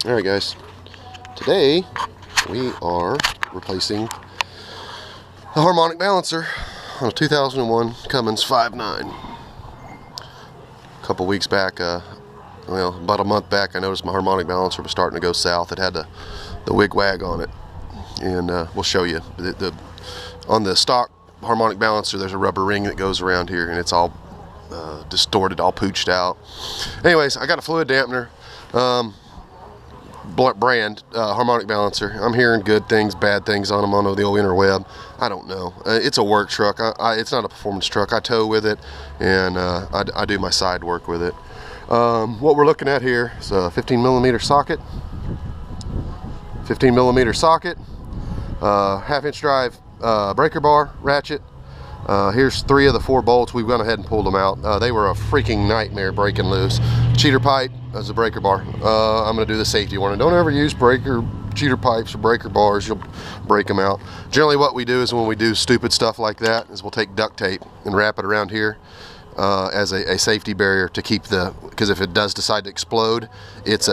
Alright guys, today we are replacing the harmonic balancer on a 2001 Cummins 5.9. A couple weeks back, well, about a month back, I noticed my harmonic balancer was starting to go south. It had the wig-wag on it, and we'll show you. On the stock harmonic balancer, there's a rubber ring that goes around here, and it's all distorted, all pooched out. Anyways, I got a fluid dampener brand harmonic balancer. I'm hearing good things, bad things on them on the old interweb. I don't know. It's a work truck. It's not a performance truck. I tow with it, and I do my side work with it. What we're looking at here is a 15mm socket. 15mm socket, half-inch drive breaker bar ratchet. Here's 3 of the 4 bolts. We went ahead and pulled them out. They were a freaking nightmare breaking loose. Cheater pipe as a breaker bar. I'm going to do the safety warning. Don't ever use cheater pipes or breaker bars. You'll break them out. Generally what we do is when we do stupid stuff like that is we'll take duct tape and wrap it around here as a safety barrier to keep because if it does decide to explode, it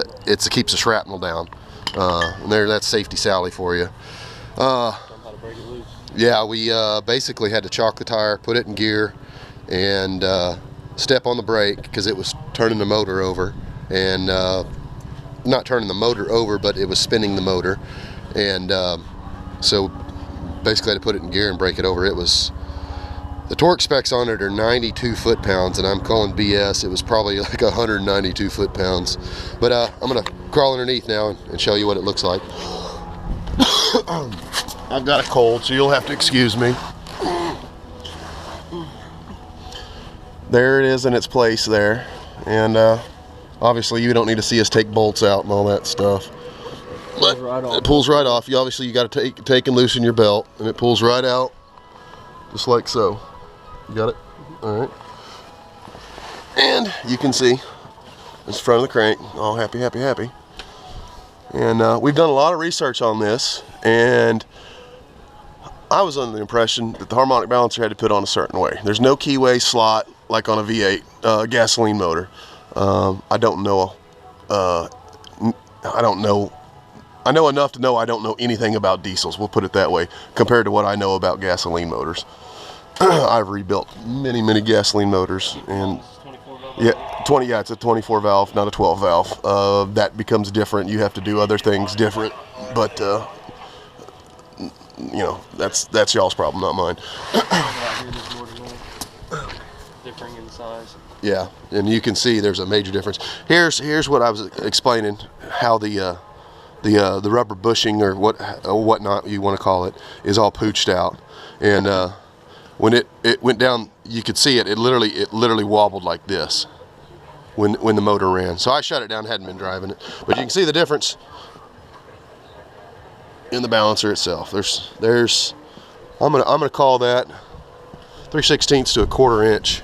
keeps the shrapnel down. And that's safety Sally for you. Yeah, we basically had to chalk the tire, put it in gear, and step on the brake because it was turning the motor over, and not turning the motor over, but it was spinning the motor, and so basically I had to put it in gear and brake it over. The torque specs on it are 92 foot-pounds, and I'm calling BS. It was probably like 192 foot-pounds, but I'm gonna crawl underneath now and show you what it looks like. I've got a cold, so you'll have to excuse me. There it is in its place there, and obviously you don't need to see us take bolts out and all that stuff. But it pulls right off. You got to take and loosen your belt, and it pulls right out, just like so. You got it? All right. And you can see it's the front of the crank, all happy, happy, happy. And we've done a lot of research on this, and I was under the impression that the harmonic balancer had to put on a certain way. There's no keyway slot like on a V8 gasoline motor. I don't know. I know enough to know I don't know anything about diesels. We'll put it that way, compared to what I know about gasoline motors. I've rebuilt many gasoline motors, and yeah, it's a 24 valve, not a 12 valve. That becomes different. You have to do other things different, but you know, that's y'all's problem, not mine. Differing in size. Yeah, and you can see there's a major difference. Here's what I was explaining, how the rubber bushing or whatnot you want to call it is all pooched out, and when it went down, you could see it. It literally wobbled like this when the motor ran. So I shut it down, hadn't been driving it, but you can see the difference in the balancer itself. There's I'm gonna call that 3/16 to a 1/4 inch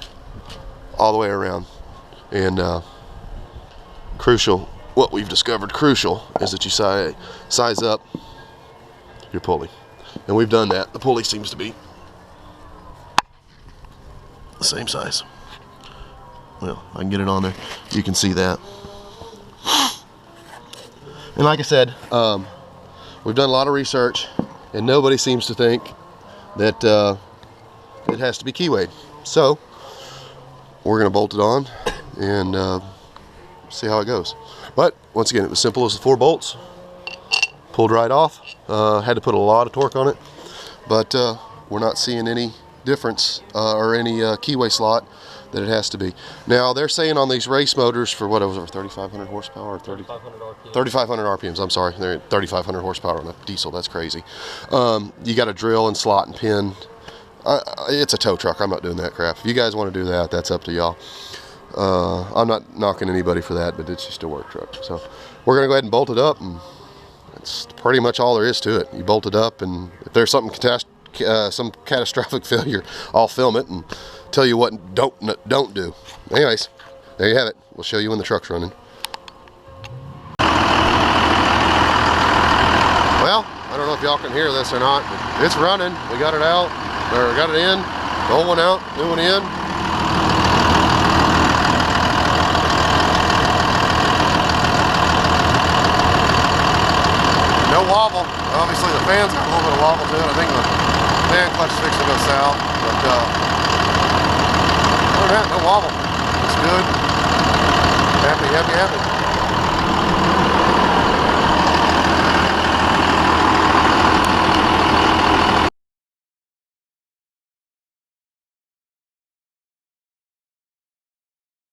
all the way around. And what we've discovered crucial is that you size up your pulley, and we've done that. The pulley seems to be the same size. Well, I can get it on there. You can see that. And like I said, we've done a lot of research, and nobody seems to think that it has to be keywayed. So we're going to bolt it on and see how it goes. But once again, it was simple as the 4 bolts. Pulled right off. Had to put a lot of torque on it, but we're not seeing any difference or any keyway slot that it has to be. Now they're saying on these race motors for what, it was over 3,500 horsepower or 3,500 RPMs. 3,500 RPMs. I'm sorry, they're 3,500 horsepower on a diesel. That's crazy. You got to drill and slot and pin. It's a tow truck. I'm not doing that crap. If you guys want to do that, that's up to y'all. I'm not knocking anybody for that, but it's just a work truck. So we're gonna go ahead and bolt it up, and that's pretty much all there is to it. You bolt it up, and if there's something some catastrophic failure, I'll film it and tell you what don't do. Anyways, there you have it. We'll show you when the truck's running. Well, I don't know if y'all can hear this or not, but it's running. We got it out, or got it in, the old one out, new one in. wobble. Obviously the fan's got a little bit of wobble to it. I think the fan clutch is fixing to go south. But other than that, no wobble. It's good. Happy, happy, happy.